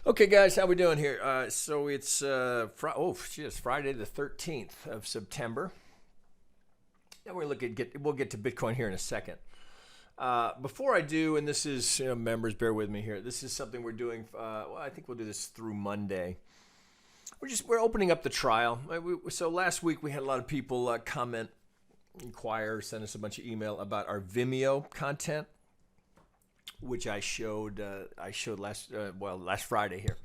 Okay, guys, how we doing here? So it's Friday the 13th of September. And we'll get to Bitcoin here in a second. Before I do, and this is members, bear with me here. This is something we're doing. I think we'll do this through Monday. We're opening up the trial. So last week we had a lot of people comment, inquire, send us a bunch of email about our Vimeo content, which I showed last Friday here.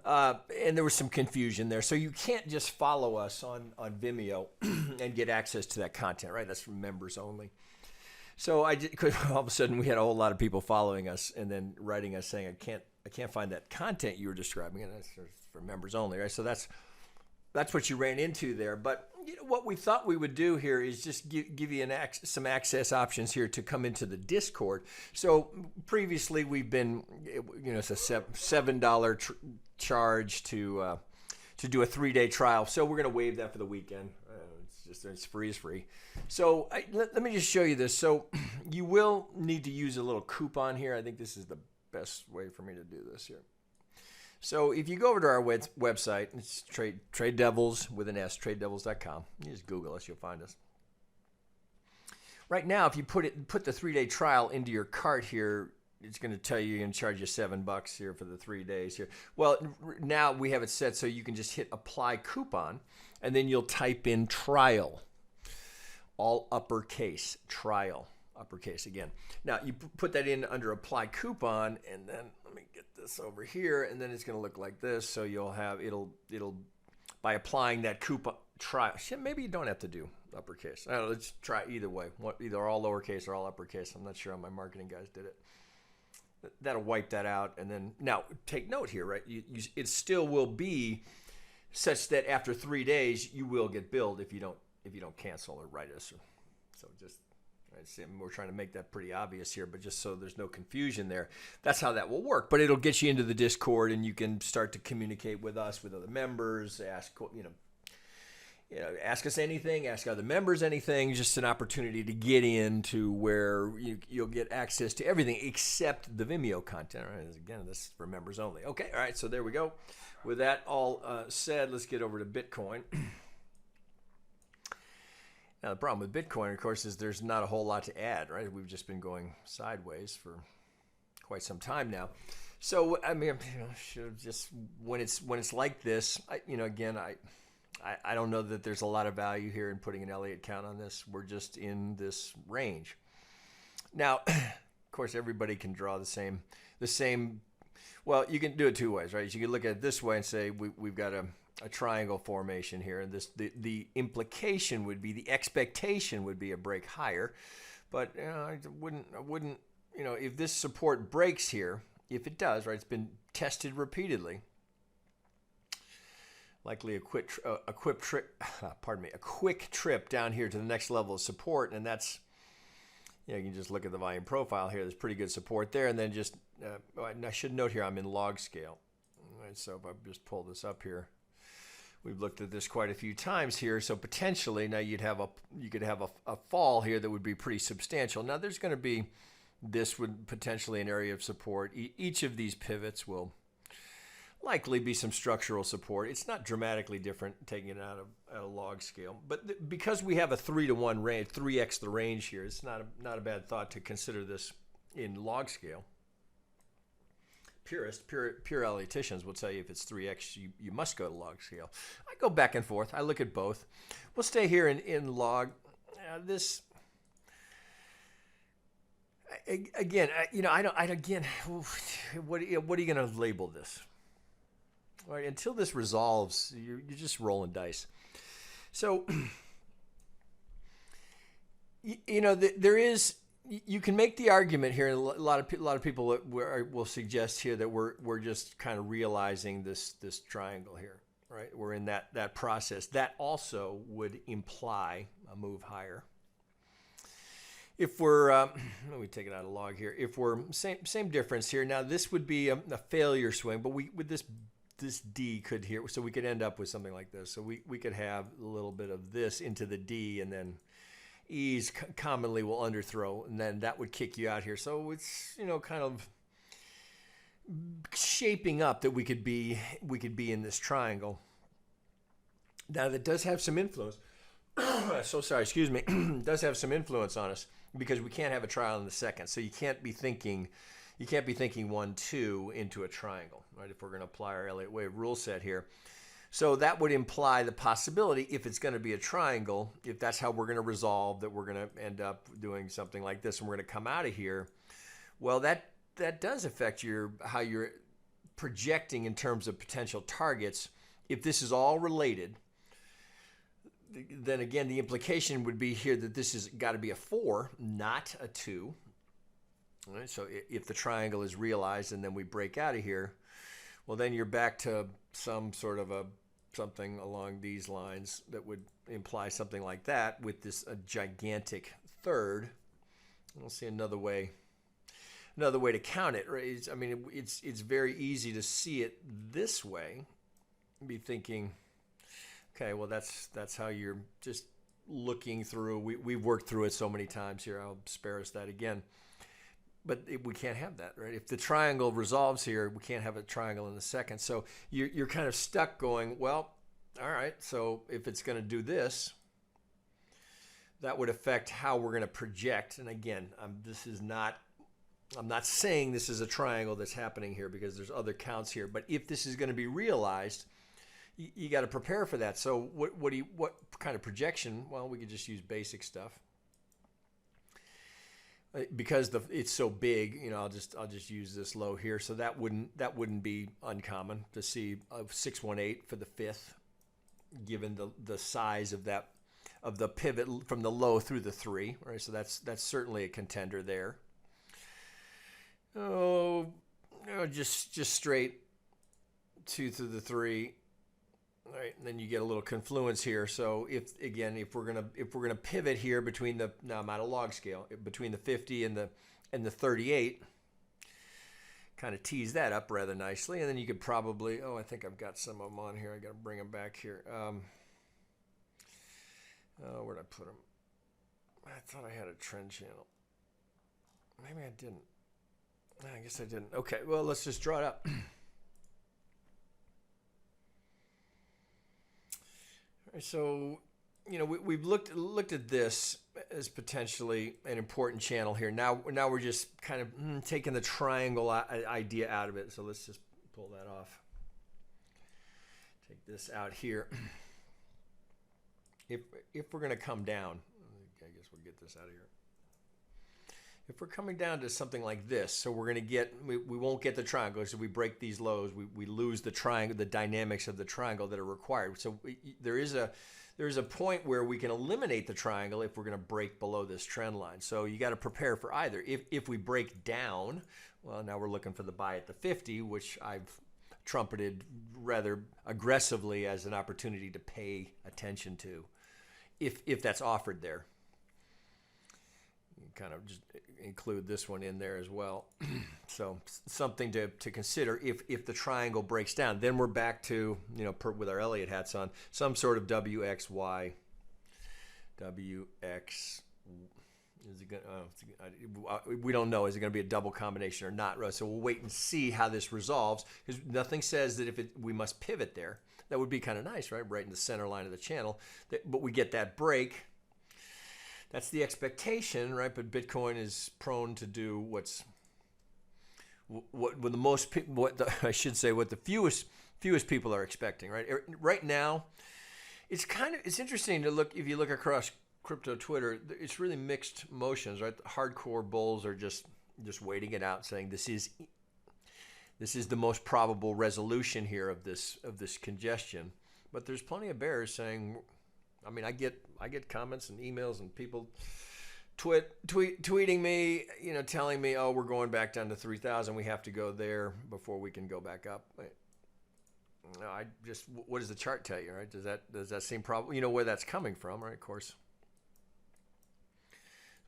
And there was some confusion there. So you can't just follow us on Vimeo and get access to that content, right? That's for members only. So all of a sudden we had a whole lot of people following us and then writing us saying, I can't find that content you were describing, and that's for members only, right? So that's what you ran into there. But what we thought we would do here is just give you some access options here to come into the Discord. So previously we've been, it's a $7 charge to do a 3-day trial. So we're going to waive that for the weekend. It's free. So let me just show you this. So you will need to use a little coupon here. I think this is the best way for me to do this here. So if you go over to our website, it's Trade Devils with an S, tradedevils.com. You just Google us, you'll find us. Right now, if you put the 3-day trial into your cart here, it's going to tell you going to charge you $7 here for the 3 days here. Well, now we have it set so you can just hit apply coupon, and then you'll type in trial, all uppercase, trial, uppercase again. Now you put that in under apply coupon, and then let me get this over here, and then it's going to look like this. So you'll have it'll by applying that coupon trial. Maybe you don't have to do uppercase. I don't know, let's try either way. Either all lowercase or all uppercase. I'm not sure how my marketing guys did it. That'll wipe that out, and then now take note here, right? It still will be such that after 3 days you will get billed if you don't cancel or write us. So just. We're trying to make that pretty obvious here, but just so there's no confusion there, that's how that will work. But it'll get you into the Discord, and you can start to communicate with us, with other members, ask us anything, ask other members anything. Just an opportunity to get into where you'll get access to everything except the Vimeo content. All right, again, this is for members only. Okay, all right, so there we go. With that all said, let's get over to Bitcoin. Now, the problem with Bitcoin, of course, is there's not a whole lot to add, right? We've just been going sideways for quite some time now. So, I mean, just when it's like this, I don't know that there's a lot of value here in putting an Elliott count on this. We're just in this range. Now, of course, everybody can draw the same. Well, you can do it two ways, right? You can look at it this way and say we've got a triangle formation here, and the implication would be, the expectation would be a break higher, but I wouldn't if this support breaks here, if it does, right, it's been tested repeatedly, likely a quick trip down here to the next level of support, and that's you can just look at the volume profile here. There's pretty good support there, and then just I should note here I'm in log scale. All right, so if I just pull this up here. We've looked at this quite a few times here, so potentially now you could have a fall here that would be pretty substantial. Now this would potentially an area of support. Each of these pivots will likely be some structural support. It's not dramatically different taking it out of a log scale, but because we have a 3-to-1 range, 3x the range here, it's not a bad thought to consider this in log scale. Pure Elliotticians will tell you if it's 3x, you must go to log scale. I go back and forth. I look at both. We'll stay here in log. This again, what are you going to label this? All right, until this resolves, you're just rolling dice. So there is. You can make the argument here. A lot of people will suggest here that we're just kind of realizing this triangle here, right? We're in that process. That also would imply a move higher. If we're let me take it out of log here. If we're same difference here. Now this would be a failure swing, but with this D could here, so we could end up with something like this. So we could have a little bit of this into the D, and then E's commonly will underthrow, and then that would kick you out here. So it's kind of shaping up that we could be in this triangle. Now that does have some influence. So sorry, excuse me. Does have some influence on us because we can't have a trial in the second. So you can't be thinking 1, 2 into a triangle, right? If we're going to apply our Elliott Wave rule set here. So that would imply the possibility, if it's going to be a triangle, if that's how we're going to resolve, that we're going to end up doing something like this and we're going to come out of here. Well, that does affect how you're projecting in terms of potential targets. If this is all related, then again, the implication would be here that this has got to be a 4, not a 2. All right, so if the triangle is realized and then we break out of here, well, then you're back to some sort of something along these lines that would imply something like that with this a gigantic third. We'll see another way to count it. Right? I mean, it's very easy to see it this way. Be thinking, okay, well, that's how you're just looking through. We've worked through it so many times here. I'll spare us that again. But we can't have that, right? If the triangle resolves here, we can't have a triangle in the second. So you're kind of stuck going, well, all right, so if it's going to do this, that would affect how we're going to project. And again, I'm not saying this is a triangle that's happening here because there's other counts here. But if this is going to be realized, you got to prepare for that. So what kind of projection? Well, we could just use basic stuff. Because it's so big, I'll just use this low here. So that wouldn't be uncommon to see a 618 for the 5th, given the size of the pivot from the low through the 3, right? So that's certainly a contender there. Just straight 2 through the 3. All right, and then you get a little confluence here. So if we're gonna pivot here between now I'm at a log scale between the 50 and the 38, kind of tease that up rather nicely, and then you could probably I think I've got some of them on here. I got to bring them back here. Where'd I put them? I thought I had a trend channel. Maybe I didn't. I guess I didn't. Okay, well let's just draw it up. So, we've looked at this as potentially an important channel here. Now we're just kind of taking the triangle idea out of it. So let's just pull that off. Take this out here. If we're going to come down, I guess we'll get this out of here. If we're coming down to something like this, so we're going to we won't get the triangle. So we break these lows, we lose the triangle, the dynamics of the triangle that are required. So there is a point where we can eliminate the triangle if we're going to break below this trend line. So you got to prepare for either. If we break down, well, now we're looking for the buy at the 50, which I've trumpeted rather aggressively as an opportunity to pay attention to, if that's offered there. Kind of just include this one in there as well. So something to consider if the triangle breaks down. Then we're back to, with our Elliott hats on, some sort of WXY. WX. Is it going? We don't know. Is it going to be a double combination or not? Right? So we'll wait and see how this resolves, because nothing says that we must pivot there. That would be kind of nice, right in the center line of the channel. But we get that break. That's the expectation, right? But Bitcoin is prone to do what the fewest people are expecting, right? Right now, it's interesting to look. If you look across crypto Twitter, it's really mixed motions, right? The hardcore bulls are just waiting it out, saying this is the most probable resolution here of this congestion. But there's plenty of bears saying, I mean, I get comments and emails and people tweeting me, telling me, oh, we're going back down to 3,000. We have to go there before we can go back up. No, what does the chart tell you, right? Does that seem probable? You know where that's coming from, right? Of course,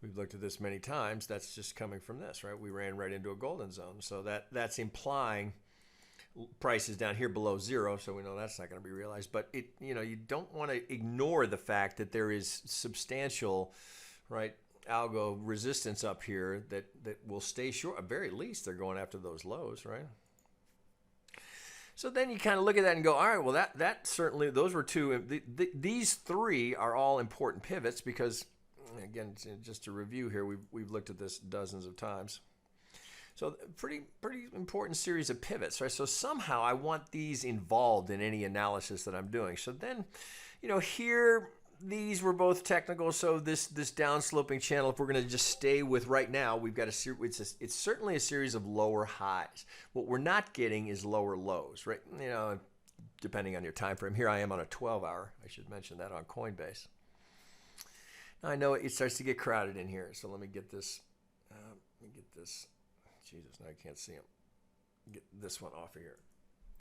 we've looked at this many times. That's just coming from this, right? We ran right into a golden zone. So that's implying prices down here below zero, so we know that's not going to be realized. But you don't want to ignore the fact that there is substantial, right, algo resistance up here that will stay short. At very least, they're going after those lows, right? So then you kind of look at that and go, all right, well, that certainly, those were two, these three are all important pivots because, again, just to review here, we've looked at this dozens of times. So pretty important series of pivots, right? So somehow I want these involved in any analysis that I'm doing. So then, here, these were both technical. So this downsloping channel, if we're going to just stay with right now, we've got it's certainly a series of lower highs. What we're not getting is lower lows, right? Depending on your time frame. Here I am on a 12-hour. I should mention that on Coinbase. Now I know it starts to get crowded in here, so let me get this. Jesus, now I can't see them. Get this one off of here.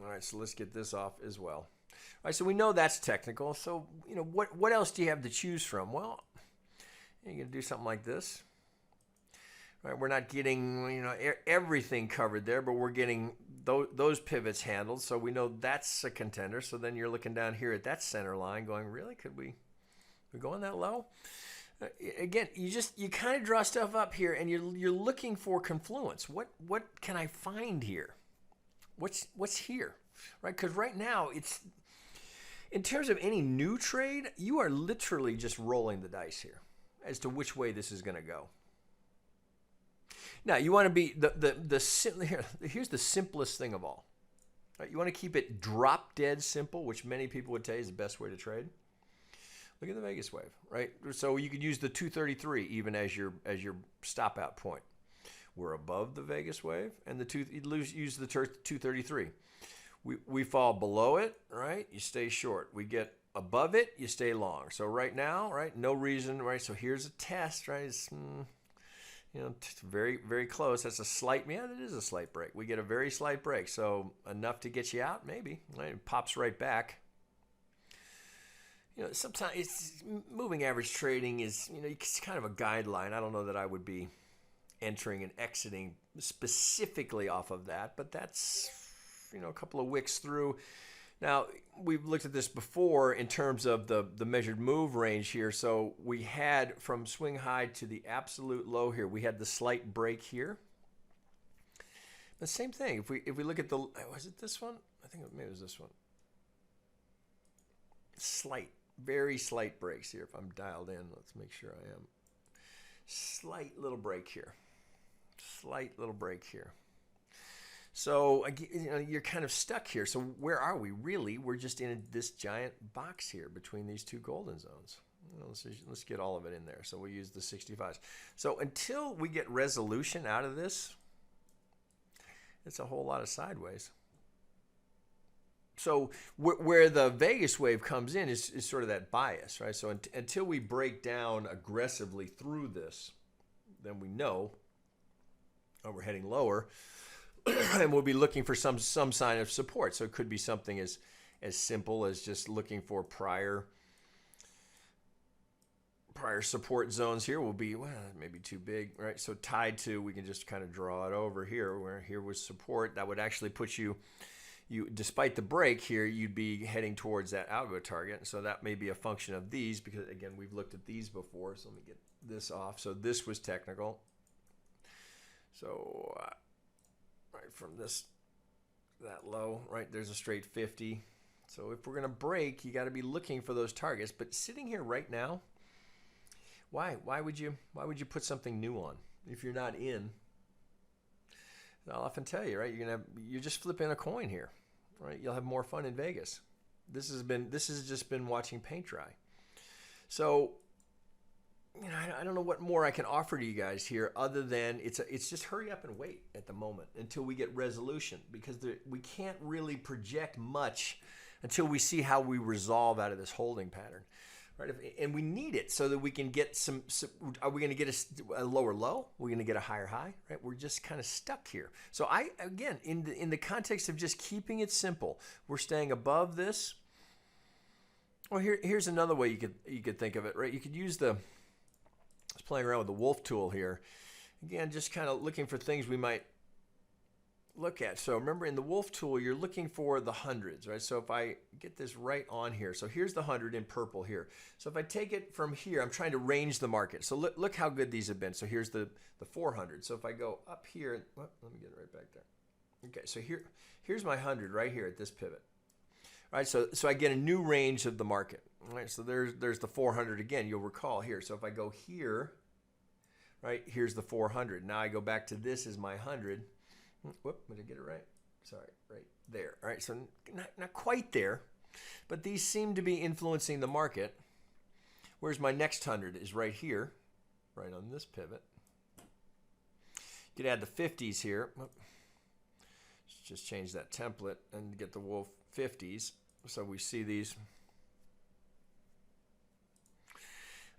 All right, so let's get this off as well. All right, so we know that's technical. So, what else do you have to choose from? Well, you're going to do something like this. All right, we're not getting, everything covered there, but we're getting those pivots handled. So we know that's a contender. So then you're looking down here at that center line going, really? Could we go on that low? Again, you kind of draw stuff up here, and you're looking for confluence. What can I find here? What's here, right? Because right now it's, in terms of any new trade, you are literally just rolling the dice here as to which way this is going to go. Now you want to be here's the simplest thing of all. Right? You want to keep it drop dead simple, which many people would tell you is the best way to trade. Look at the Vegas wave, right? So you could use the 233 even as your stop out point. We're above the Vegas wave, and use the 233. We fall below it, right? You stay short. We get above it, you stay long. So right now, right, no reason, right? So here's a test, right? It's very, very close. That's a slight, it is a slight break. We get a very slight break. So enough to get you out, maybe. Right? It pops right back. Sometimes it's moving average trading is, it's kind of a guideline. I don't know that I would be entering and exiting specifically off of that, but that's, a couple of wicks through. Now, we've looked at this before in terms of the measured move range here. So we had from swing high to the absolute low here, we had the slight break here. The same thing. If we look at was it this one? I think maybe it was this one. Very slight breaks here. If I'm dialed in, let's make sure I am. Slight little break here. So you're kind of stuck here. So where are we really? We're just in this giant box here between these two golden zones. Let's get all of it in there. So we'll use the 65s. So until we get resolution out of this, it's a whole lot of sideways. So where the Vegas wave comes in is sort of that bias, right? So until we break down aggressively through this, then we know we're heading lower, and we'll be looking for some sign of support. So it could be something as simple as just looking for prior support zones here will be, maybe too big, right? So tied to, we can just kind of draw it over here, where here was support. That would actually put you despite the break here, you'd be heading towards that algo target. So that may be a function of these, because again, we've looked at these before. So let me get this off. So this was technical. So right from that low, right, there's a straight 50. So if we're going to break, you got to be looking for those targets. But sitting here right now, why would you put something new on if you're not in? I'll often tell you, right, you're just flipping a coin here. Right, you'll have more fun in Vegas. This has just been watching paint dry. So, I don't know what more I can offer to you guys here, other than it's just hurry up and wait at the moment until we get resolution, because we can't really project much until we see how we resolve out of this holding pattern. Right? And we need it so that we can get some. Are we going to get a lower low? We're going to get a higher high, right? We're just kind of stuck here. So again, in the context of just keeping it simple, we're staying above this. Well, here's another way you could think of it, right? You could use I was playing around with the wolf tool here. Again, just kind of looking for things we might look at. So remember, in the wolf tool, you're looking for the hundreds, right? So if I get this right on here, so here's the 100 in purple here. So if I take it from here, I'm trying to range the market. So look how good these have been. So here's the 400. So if I go up here, let me get it right back there. Okay, so here's my 100 right here at this pivot. All right, so I get a new range of the market. All right, so there's the 400 again. You'll recall here. So if I go here, right, here's the 400. Now I go back to this as my 100. Whoop, did I get it right? Sorry, right there. All right, so not quite there, but these seem to be influencing the market. Whereas my next 100 is right here, right on this pivot. You could add the 50s here. Let's just change that template and get the wolf 50s. So we see these.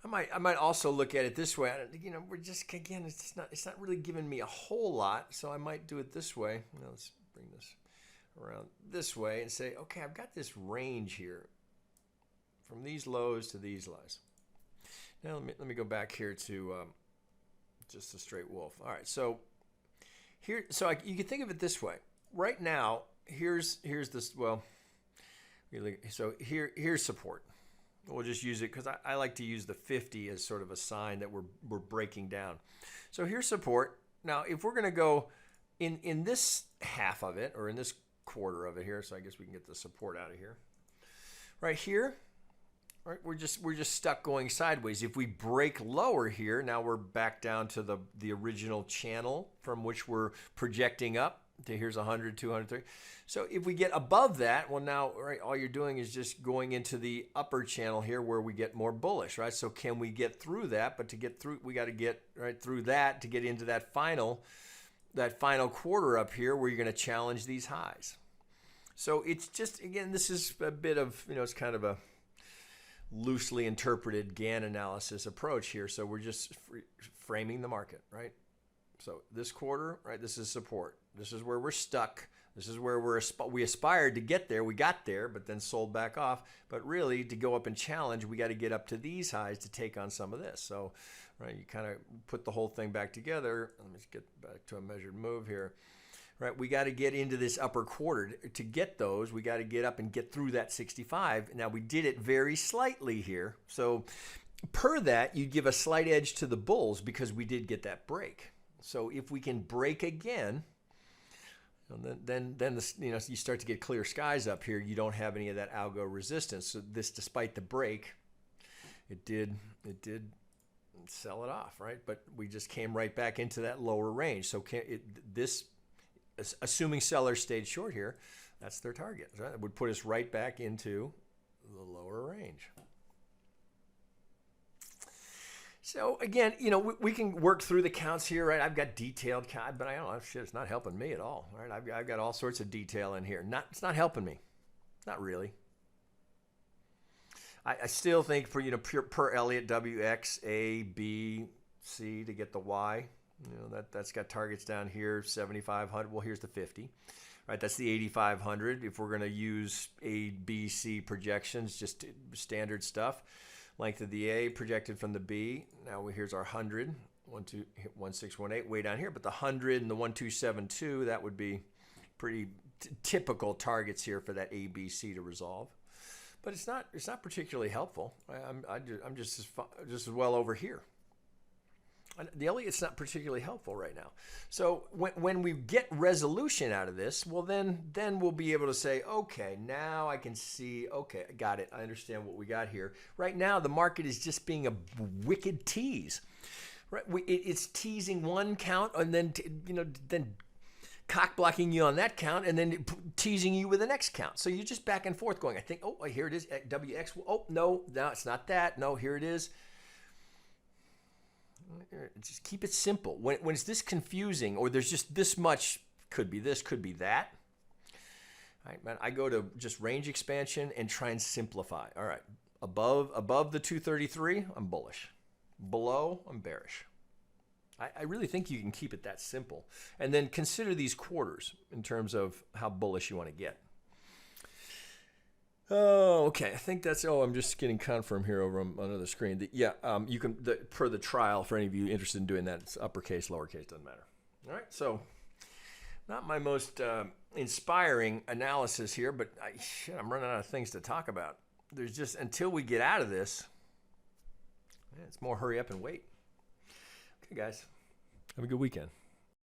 I might also look at it this way. You know, we're just, again, it's not really giving me a whole lot. So I might do it this way. Now let's bring this around this way and say, okay, I've got this range here from these lows to these lows. Now let me go back here to just a straight wolf. All right, so here, you can think of it this way. Right now, here's this. Well, really, so here's support. We'll just use it because I like to use the 50 as sort of a sign that we're breaking down. So here's support. Now, if we're going to go in this half of it, or in this quarter of it here, so I guess we can get the support out of here. Right here, right, we're just stuck going sideways. If we break lower here, now we're back down to the original channel from which we're projecting up. To here's 100, 200, 300. So if we get above that, well, now, right, all you're doing is just going into the upper channel here where we get more bullish, right? So can we get through that? But to get through, we got to get right through that to get into that final quarter up here where you're going to challenge these highs. So it's just, again, this is a bit of, you know, it's kind of a loosely interpreted Gann analysis approach here. So we're just framing the market, right? So this quarter, right, this is support. This is where we're stuck. This is where we aspired to get there. We got there, but then sold back off. But really, to go up and challenge, we got to get up to these highs to take on some of this. So, right, you kind of put the whole thing back together. Let me just get back to a measured move here. Right, we got to get into this upper quarter. To get those, we got to get up and get through that 65. Now, we did it very slightly here. So, per that, you give a slight edge to the bulls because we did get that break. So, if we can break again, then you know, you start to get clear skies up here. You don't have any of that algo resistance. So this, despite the break, it did sell it off, right? But we just came right back into that lower range. So this, assuming sellers stayed short here, that's their target. Right? It would put us right back into the lower range. So again, you know, we can work through the counts here, right? I've got detailed count, but I don't know, shit, it's not helping me at all, right? I've got all sorts of detail in here. It's not helping me, not really. I still think for, you know, per Elliott, WX, A, B, C to get the Y. You know, that's got targets down here, 7,500. Well, here's the 50, right? That's the 8,500. If we're going to use A, B, C projections, just standard stuff. Length of the A projected from the B. Now here's our 100, 1618, way down here. But the 100 and the 1272, that would be pretty typical targets here for that A, B, C to resolve. But it's not particularly helpful. I'm just as well over here. The Elliott's not particularly helpful right now. So when we get resolution out of this, well, then we'll be able to say, okay, now I can see, okay, I got it. I understand what we got here. Right now, the market is just being a wicked tease. Right? It's teasing one count and then, then cock blocking you on that count and then teasing you with the next count. So you're just back and forth going, I think, oh, here it is, WX. Oh, no, it's not that. No, here it is. Just keep it simple. When it's this confusing, or there's just this much, could be this, could be that. All right, man, I go to just range expansion and try and simplify. All right, above the 233, I'm bullish. Below, I'm bearish. I really think you can keep it that simple. And then consider these quarters in terms of how bullish you want to get. Oh, okay. I think that's. Oh, I'm just getting confirmed here over on another screen. You can per the trial for any of you interested in doing that. It's uppercase, lowercase, doesn't matter. All right. So, not my most inspiring analysis here, but I'm running out of things to talk about. There's just until we get out of this, it's more hurry up and wait. Okay, guys. Have a good weekend.